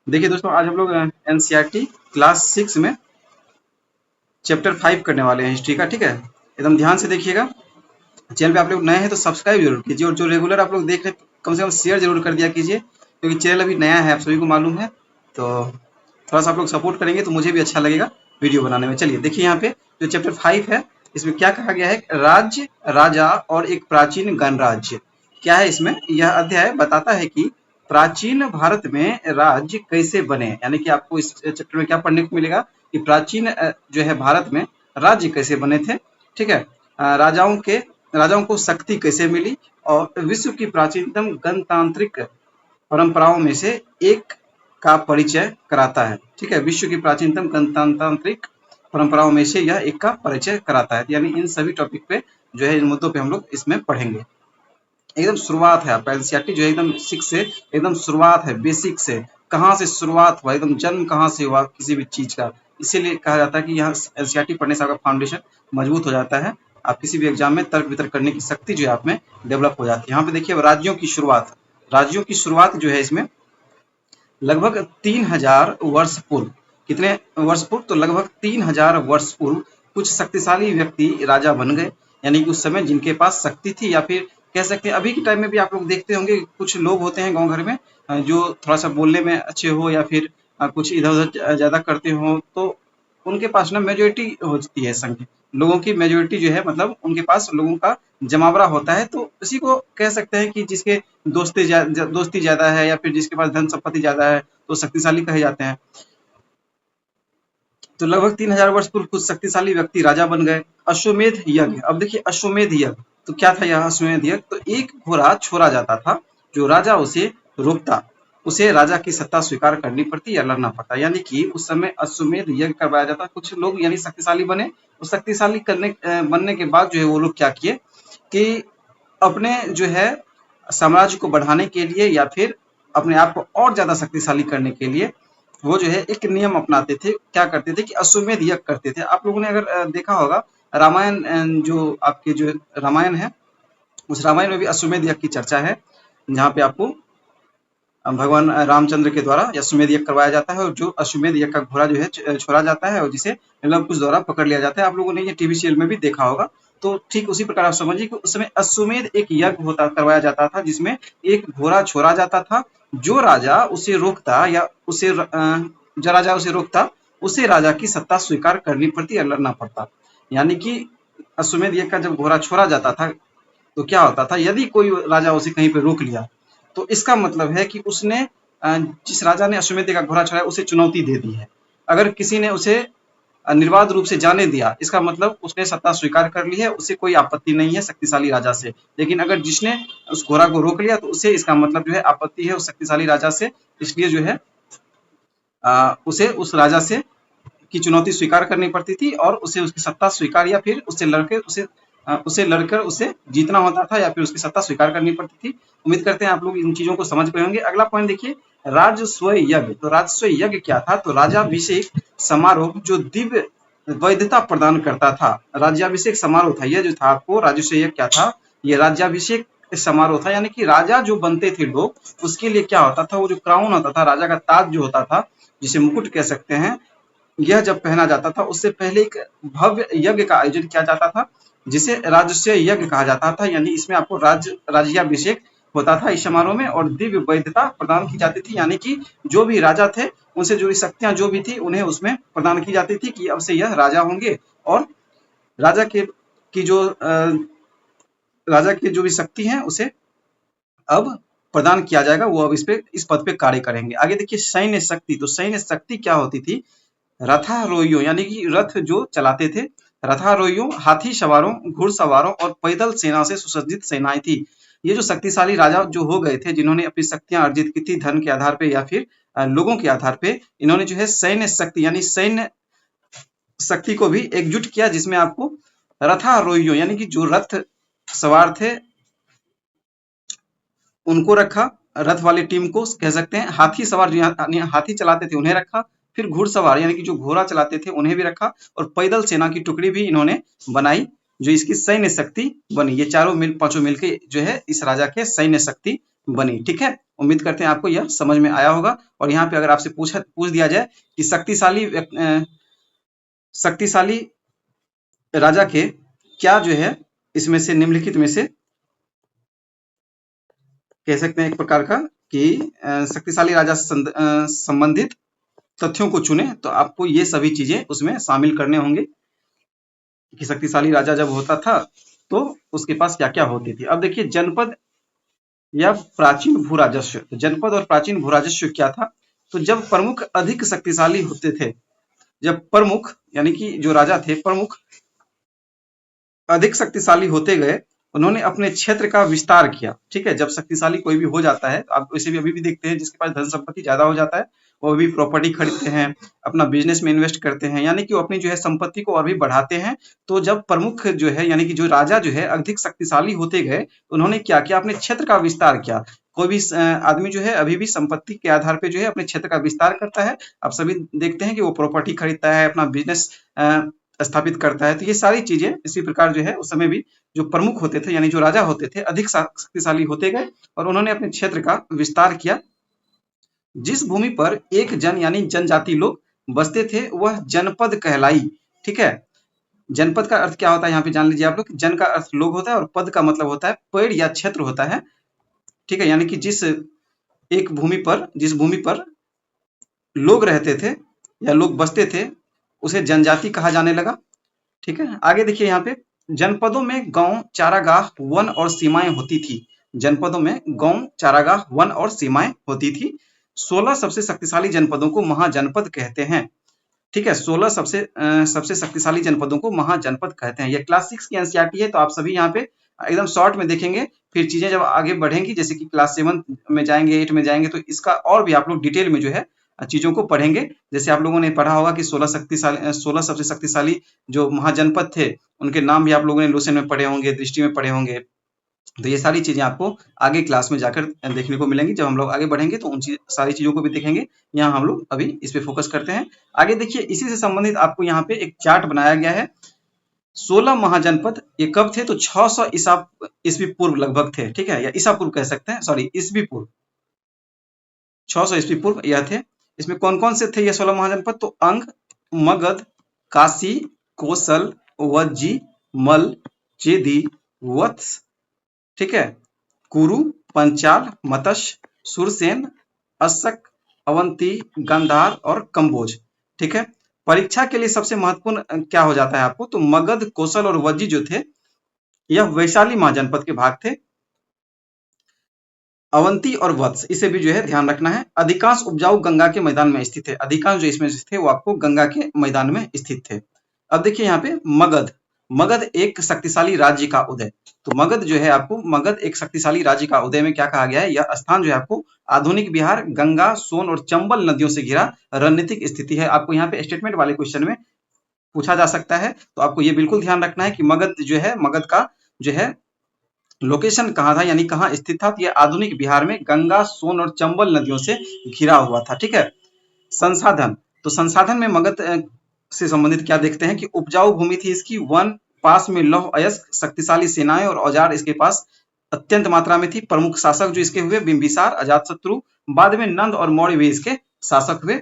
देखिए दोस्तों, आज हम लोग एनसीईआरटी क्लास 6 में चैप्टर 5 करने वाले हैं हिस्ट्री का। ठीक है, एकदम ध्यान से देखिएगा। चैनल पे आप लोग नए हैं तो सब्सक्राइब जरूर कीजिए, और जो रेगुलर आप लोग देख रहे हैं कम से कम शेयर जरूर कर दिया कीजिए, क्योंकि चैनल अभी नया है, आप सभी को मालूम है। तो थोड़ा सा आप लोग सपोर्ट करेंगे तो मुझे भी अच्छा लगेगा वीडियो बनाने में। चलिए देखिए, यहाँ पे जो चैप्टर 5 है इसमें क्या कहा गया है, राज्य, राजा और एक प्राचीन गणराज्य। क्या है इसमें, यह अध्याय बताता है कि प्राचीन भारत में राज्य कैसे बने। यानी कि आपको इस चैप्टर में क्या पढ़ने को मिलेगा कि प्राचीन जो है भारत में राज्य कैसे बने थे। ठीक है, राजाओं को शक्ति कैसे मिली, और विश्व की प्राचीनतम गणतांत्रिक परंपराओं में से एक का परिचय कराता है। ठीक है, विश्व की प्राचीनतम गणतांत्रिक परंपराओं में से यह एक का परिचय कराता है। यानी इन सभी टॉपिक पे जो है, इन मुद्दों पे हम लोग इसमें पढ़ेंगे। एकदम शुरुआत है, आपका एनसीईआरटी जो है एकदम सिक्स से एकदम शुरुआत है, बेसिक से। कहाँ से शुरुआत हुआ, एकदम जन्म कहाँ से हुआ किसी भी चीज का। इसीलिए कहा जाता है कि यहाँ एनसीईआरटी पढ़ने से आपका फाउंडेशन मजबूत हो जाता है। आप किसी भी एग्जाम में तर्क वितर्क करने की शक्ति जो है आप में डेवलप हो जाती है। यहाँ पे देखिए राज्यों की शुरुआत, राज्यों की शुरुआत जो है इसमें लगभग 3000 वर्ष पूर्व। कितने वर्ष पूर्व, तो लगभग 3000 वर्ष पूर्व कुछ शक्तिशाली व्यक्ति राजा बन गए। यानी कि उस समय जिनके पास शक्ति थी, या फिर कह सकते हैं अभी के टाइम में भी आप लोग देखते होंगे कुछ लोग होते हैं गांव घर में जो थोड़ा सा बोलने में अच्छे हो, या फिर कुछ इधर उधर ज्यादा करते हो, तो उनके पास ना मेजोरिटी होती है, संख्या लोगों की मेजोरिटी जो है, मतलब उनके पास लोगों का जमावड़ा होता है। तो इसी को कह सकते हैं कि जिसके दोस्ती ज्यादा है, या फिर जिसके पास धन संपत्ति ज्यादा है, तो शक्तिशाली कहे जाते हैं। तो लगभग 3000 वर्ष पूर्व कुछ शक्तिशाली व्यक्ति राजा बन गए। अश्वमेध यज्ञ, अब देखिए अश्वमेध यज्ञ, तो क्या था यह अश्वमेध यज्ञ, तो एक घोड़ा छोड़ा जाता था, जो राजा उसे रोकता, उसे राजा की सत्ता स्वीकार करनी पड़ती या लड़ना पड़ता। यानी कि उस समय अश्वमेध यज्ञ करवाया जाता। कुछ लोग यानी शक्तिशाली बने, और शक्तिशाली बनने के बाद जो है वो लोग क्या किए कि अपने जो है साम्राज्य को बढ़ाने के लिए, या फिर अपने आप को और ज्यादा शक्तिशाली करने के लिए, वो जो है एक नियम अपनाते थे। क्या करते थे कि अश्वमेध यज्ञ करते थे। आप लोगों ने अगर देखा होगा रामायण, जो आपके जो रामायण है, उस रामायण में भी अश्वमेध यज्ञ की चर्चा है, जहाँ पे आपको भगवान रामचंद्र के द्वारा अश्वमेध यज्ञ करवाया जाता है, और जो अश्वमेध यज्ञ का घोड़ा जो है छोड़ा जाता है, और जिसे लव कुश द्वारा पकड़ लिया जाता है। आप लोगों ने ये टीवी सीरियल में भी देखा होगा। तो ठीक उसी प्रकार आप समझिए कि उस समय अश्वमेध एक यज्ञ होता करवाया जाता था, जिसमें एक घोड़ा छोड़ा जाता था। जो राजा उसे रोकता, या जो राजा उसे रोकता, उसे राजा की सत्ता स्वीकार करनी पड़ती या लड़ना पड़ता। यानी कि अश्वमेध यज्ञ का जब घोड़ा छोड़ा जाता था, तो क्या होता था, यदि कोई राजा उसे कहीं पे रोक लिया, तो इसका मतलब है कि उसने जिस राजा ने अश्वमेध का घोड़ा चढ़ाया उसे चुनौती दे दी है। अगर किसी ने उसे निर्बाध रूप से जाने दिया, इसका मतलब उसने सत्ता स्वीकार कर ली है, उसे कोई आपत्ति नहीं है शक्तिशाली राजा से। लेकिन अगर जिसने उस घोड़ा को रोक लिया, तो उसे इसका मतलब जो है आपत्ति है उस शक्तिशाली राजा से। इसलिए जो है उसे उस राजा से की चुनौती स्वीकार करनी पड़ती थी, और उसे उसकी सत्ता स्वीकार, या फिर उससे लड़कर उसे जीतना होता था, या फिर उसकी सत्ता स्वीकार करनी पड़ती थी। उम्मीद करते हैं आप लोग इन चीजों को समझ पाए होंगे। अगला पॉइंट देखिए, राजस्व यज्ञ। तो राजस्व यज्ञ क्या था, तो राज्याभिषेक समारोह जो दिव्य वैधता प्रदान करता था। राज्याभिषेक समारोह था यह जो था, आपको राजस्व यज्ञ क्या था, ये राज्याभिषेक समारोह था। यानी कि राजा जो बनते थे लोग, उसके लिए क्या होता था, वो जो क्राउन होता था, राजा का ताज जो होता था, जिसे मुकुट कह सकते हैं, यह जब पहना जाता था, उससे पहले एक भव्य यज्ञ का आयोजन किया जाता था, जिसे राजस्व यज्ञ कहा जाता था। यानी इसमें आपको राज्याभिषेक होता था इस समारोह में, और दिव्य वैधता प्रदान की जाती थी। यानी कि जो भी राजा थे, उनसे जुड़ी शक्तियां जो भी थी, उन्हें उसमें प्रदान की जाती थी कि अब से यह राजा होंगे, और राजा के की जो राजा की जो भी शक्ति है उसे अब प्रदान किया जाएगा। वो अब इस पद पे कार्य करेंगे। आगे देखिए सैन्य शक्ति। तो सैन्य शक्ति क्या होती थी, रथारोहियों, यानी कि रथ जो चलाते थे, रथारोहियों, हाथी सवारों, घुड़सवारों और पैदल सेना से सुसज्जित सेनाएं थी। ये जो शक्तिशाली राजा जो हो गए थे, जिन्होंने अपनी शक्तियां अर्जित की थी धन के आधार पे, या फिर लोगों के आधार पे, इन्होंने जो है सैन्य शक्ति यानी सैन्य शक्ति को भी एकजुट किया, जिसमें आपको रथारोहियों यानी कि जो रथ सवार थे उनको रखा, रथ वाली टीम को कह सकते हैं। हाथी सवार जो हाथी चलाते थे उन्हें रखा, फिर घुड़सवार यानी कि जो घोड़ा चलाते थे उन्हें भी रखा, और पैदल सेना की टुकड़ी भी इन्होंने बनाई, जो इसकी सैन्य शक्ति बनी। ये चारों पांचों मिलकर जो है इस राजा के सैन्य शक्ति बनी। ठीक है, उम्मीद करते हैं आपको यह समझ में आया होगा। और यहाँ पे अगर आपसे पूछ दिया जाए कि शक्तिशाली राजा के क्या जो है इसमें से निम्नलिखित में से कह सकते हैं एक प्रकार का कि शक्तिशाली राजा से संबंधित तथ्यों को चुने, तो आपको ये सभी चीजें उसमें शामिल करने होंगे कि शक्तिशाली राजा जब होता था तो उसके पास क्या क्या होती थी। अब देखिए जनपद या प्राचीन भूराजस्व, तो जनपद और प्राचीन भूराजस्व क्या था। तो जब प्रमुख अधिक शक्तिशाली होते थे, जब प्रमुख यानी कि जो राजा थे प्रमुख अधिक शक्तिशाली होते गए, उन्होंने अपने क्षेत्र का विस्तार किया। ठीक है, जब शक्तिशाली कोई भी हो जाता है, तो आप वैसे भी अभी भी देखते हैं जिसके पास धन संपत्ति ज्यादा हो जाता है वो भी प्रॉपर्टी खरीदते हैं, अपना बिजनेस में इन्वेस्ट करते हैं, यानी कि वो अपनी जो है संपत्ति को और भी बढ़ाते हैं। तो जब प्रमुख जो है यानी कि जो राजा जो है अधिक शक्तिशाली होते गए, उन्होंने क्या किया, अपने क्षेत्र का विस्तार किया। कोई भी आदमी जो है अभी भी संपत्ति के आधार पे जो है अपने क्षेत्र का विस्तार करता है। आप सभी देखते हैं कि वो प्रॉपर्टी खरीदता है, अपना बिजनेस स्थापित करता है। तो ये सारी चीजें इसी प्रकार जो है उस समय भी जो प्रमुख होते थे यानी जो राजा होते थे अधिक शक्तिशाली होते गए और उन्होंने अपने क्षेत्र का विस्तार किया। जिस भूमि पर एक जन यानी जनजाति लोग बसते थे वह जनपद कहलाई। ठीक है, जनपद का अर्थ क्या होता है यहाँ पे जान लीजिए आप लोग। जन का अर्थ लोग होता है और पद का मतलब होता है पेड़ या क्षेत्र होता है। ठीक है, यानी कि जिस भूमि पर लोग रहते थे या लोग बसते थे उसे जनजाति कहा जाने लगा। ठीक है, आगे देखिए यहाँ पे जनपदों में गांव, चारागाह, वन और सीमाएं होती थी। जनपदों में गांव, चारागाह, वन और सीमाएं होती थी। 16 सबसे शक्तिशाली जनपदों को महाजनपद कहते हैं। ठीक है, 16 सबसे शक्तिशाली जनपदों को महाजनपद कहते हैं। ये क्लास 6 की एनसीईआरटी है, तो आप सभी यहाँ पे एकदम शॉर्ट में देखेंगे। फिर चीजें जब आगे बढ़ेंगी, जैसे कि क्लास 7 में जाएंगे, 8 में जाएंगे, तो इसका और भी आप लोग डिटेल में जो है चीजों को पढ़ेंगे। जैसे आप लोगों ने पढ़ा होगा कि 16 सबसे शक्तिशाली जो महाजनपद थे उनके नाम भी आप लोगों ने लुसेंट में पढ़े होंगे, दृष्टि में पढ़े होंगे। तो ये सारी चीजें आपको आगे क्लास में जाकर देखने को मिलेंगी। जब हम लोग आगे बढ़ेंगे तो उन सारी चीजों को भी देखेंगे। यहाँ हम लोग अभी इस पे फोकस करते हैं। आगे देखिए, इसी से संबंधित आपको यहाँ पे एक चार्ट बनाया गया है। 16 महाजनपद ये कब थे, तो 600 ईस्वी पूर्व लगभग थे। ठीक है, या ईसा पूर्व कह सकते हैं, सॉरी ईस्वी पूर्व, 600 ईस्वी पूर्व यह थे। इसमें कौन कौन से थे ये 16 महाजनपद, तो अंग, मगध, काशी, कोसल, वज्जी, मल, चेदी, वत्स, ठीक है, कुरु, पंचाल, मत्स्य, सुरसेन, अशक, अवंती, गांधार और कंबोज। ठीक है, परीक्षा के लिए सबसे महत्वपूर्ण क्या हो जाता है आपको, तो मगध, कोसल और वज्जी जो थे यह वैशाली महाजनपद के भाग थे। अवंती और वत्स, इसे भी जो है ध्यान रखना है। अधिकांश उपजाऊ गंगा के मैदान में स्थित है। अधिकांश जो इसमें थे वो आपको गंगा के मैदान में स्थित थे। अब देखिए यहाँ पे मगध एक शक्तिशाली राज्य का उदय। तो मगध जो है आपको, मगध एक शक्तिशाली राज्य का उदय में क्या कहा गया है, यह स्थान जो है आपको आधुनिक बिहार, गंगा, सोन और चंबल नदियों से घिरा रणनीतिक स्थिति है। आपको यहाँ पे स्टेटमेंट वाले क्वेश्चन में पूछा जा सकता है, तो आपको ये बिल्कुल ध्यान रखना है कि मगध जो है, मगध का जो है लोकेशन कहाँ था यानी कहाँ स्थित था, तो ये आधुनिक बिहार में गंगा, सोन और चंबल नदियों से घिरा हुआ था। ठीक है, संसाधन, तो संसाधन में मगध से संबंधित क्या देखते हैं कि उपजाऊ भूमि थी इसकी, वन, पास में लौह अयस्क, शक्तिशाली सेनाएं और औजार इसके पास अत्यंत मात्रा में थी। प्रमुख शासक जो इसके हुए बिंबिसार, अजातशत्रु, बाद में नंद और मौर्य भी इसके शासक हुए।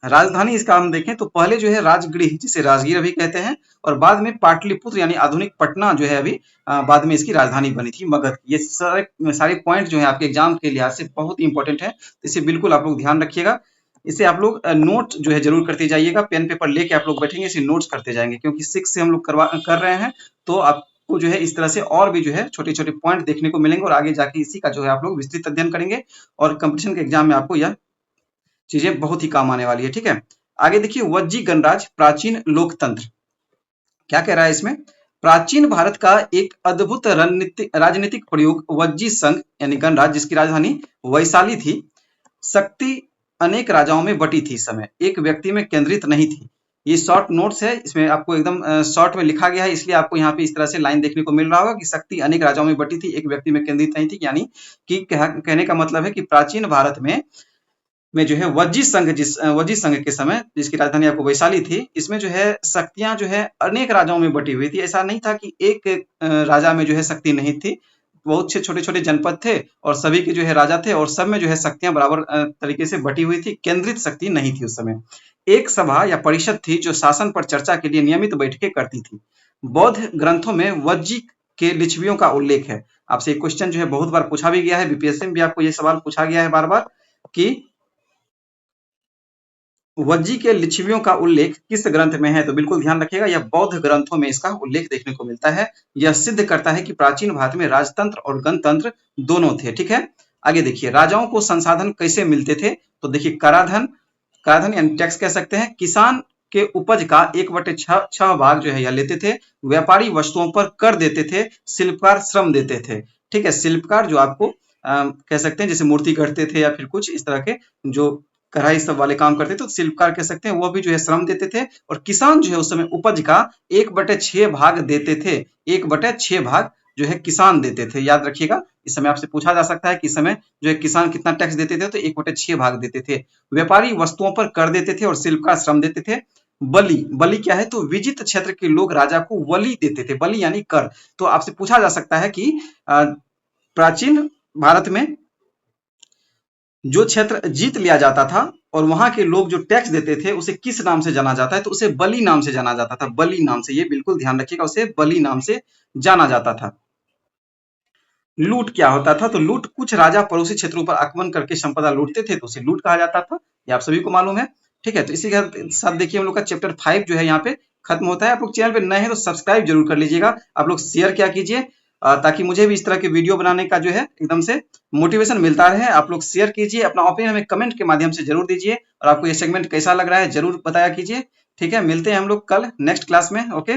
राजधानी इसका हम देखें तो पहले जो है राजगृह जिसे राजगीर अभी कहते हैं, और बाद में पाटलिपुत्र यानी आधुनिक पटना जो है अभी बाद में इसकी राजधानी बनी थी मगध। ये सारे पॉइंट जो है आपके एग्जाम के लिहाज से बहुत इंपॉर्टेंट है, इसे बिल्कुल आप लोग ध्यान रखिएगा। इसे आप लोग नोट जो है जरूर करते जाइएगा, पेन पेपर लेके आप लोग बैठेंगे इसे नोट्स करते जाएंगे, क्योंकि 6 से हम लोग कर रहे हैं, तो आपको जो है इस तरह से और भी जो है छोटे छोटे पॉइंट देखने को मिलेंगे और आगे जाके इसी का जो है आप लोग विस्तृत अध्ययन करेंगे और कंपटीशन के एग्जाम में आपको यह चीजें बहुत ही काम आने वाली है। ठीक है, आगे देखिए, वज्जी गणराज्य प्राचीन लोकतंत्र क्या कह रहा है इसमें, प्राचीन भारत का एक अद्भुत राजनीतिक प्रयोग वज्जी संघ यानी गणराज्य जिसकी राजधानी वैशाली थी। शक्ति अनेक राजाओं में बटी थी, इस समय एक व्यक्ति में केंद्रित नहीं थी। ये शॉर्ट नोट्स है, इसमें आपको एकदम शॉर्ट में लिखा गया है, इसलिए आपको यहाँ पे इस तरह से लाइन देखने को मिल रहा होगा कि शक्ति अनेक राजाओं में बटी थी, एक व्यक्ति में केंद्रित नहीं थी। यानी कि कहने का मतलब है कि प्राचीन भारत में जो है वज्जी संघ के समय जिसकी राजधानी आपको वैशाली थी, इसमें जो है शक्तियां जो है अनेक राजाओं में बटी हुई थी। ऐसा नहीं था कि एक राजा में जो है शक्ति नहीं थी, बहुत से छोटे छोटे जनपद थे और सभी के जो है राजा थे और सब में जो है शक्तियां बराबर तरीके से बटी हुई थी, केंद्रित शक्ति नहीं थी उस समय। एक सभा या परिषद थी जो शासन पर चर्चा के लिए नियमित बैठकें करती थी। बौद्ध ग्रंथों में वज्जी के लिच्छवियों का उल्लेख है। आपसे एक क्वेश्चन जो है बहुत बार पूछा भी गया है, बीपीएससी में भी आपको ये सवाल पूछा गया है बार बार कि वज्जी के लिच्छवियों का उल्लेख किस ग्रंथ में है? तो बिल्कुल ध्यान रखिएगा, यह बौद्ध ग्रंथों में इसका उल्लेख देखने को मिलता है। यह सिद्ध करता है कि प्राचीन भारत में राजतंत्र और गणतंत्र दोनों थे। ठीक है, आगे देखिए, राजाओं को संसाधन कैसे मिलते थे? तो देखिए, कराधान, कराधान यानी टैक्स कह सकते हैं। किसान के उपज का 1/6 भाग जो है यह लेते थे। व्यापारी वस्तुओं पर कर देते थे। शिल्पकार श्रम देते थे। ठीक है, शिल्पकार जो आपको कह सकते हैं जैसे मूर्ति करते थे या फिर कुछ इस तरह के जो कढ़ाई सब वाले काम करते थे, तो शिल्पकार कह सकते हैं, वो भी जो है श्रम देते थे। और किसान जो है उस समय उपज का 1/6 भाग देते थे। 1/6 भाग जो है किसान देते थे। याद रखिएगा, इस समय आपसे पूछा जा सकता है कि इस समय जो है किसान कितना टैक्स देते थे? तो 1/6 भाग देते थे। व्यापारी वस्तुओं पर कर देते थे और शिल्पकार श्रम देते थे। बलि, बलि क्या है? तो विजित क्षेत्र के लोग राजा को बलि देते थे। बलि यानी कर। तो आपसे पूछा जा सकता है कि प्राचीन भारत में जो क्षेत्र जीत लिया जाता था और वहां के लोग जो टैक्स देते थे उसे किस नाम से जाना जाता है? तो उसे बलि नाम से जाना जाता था। बलि नाम से, ये बिल्कुल ध्यान रखिएगा, उसे बलि नाम से जाना जाता था। लूट क्या होता था? तो लूट, कुछ राजा पड़ोसी क्षेत्रों पर आक्रमण करके संपदा लूटते थे तो उसे लूट कहा जाता था। ये आप सभी को मालूम है। ठीक है, तो इसी के साथ देखिए हम लोग का चैप्टर 5 जो है यहाँ पे खत्म होता है। आप लोग चैनल पे नए हैं तो सब्सक्राइब जरूर कर लीजिएगा। आप लोग शेयर क्या कीजिए ताकि मुझे भी इस तरह के वीडियो बनाने का जो है एकदम से मोटिवेशन मिलता रहे। आप लोग शेयर कीजिए, अपना ओपिनियन हमें कमेंट के माध्यम से जरूर दीजिए और आपको ये सेगमेंट कैसा लग रहा है जरूर बताया कीजिए। ठीक है, मिलते हैं हम लोग कल नेक्स्ट क्लास में। ओके।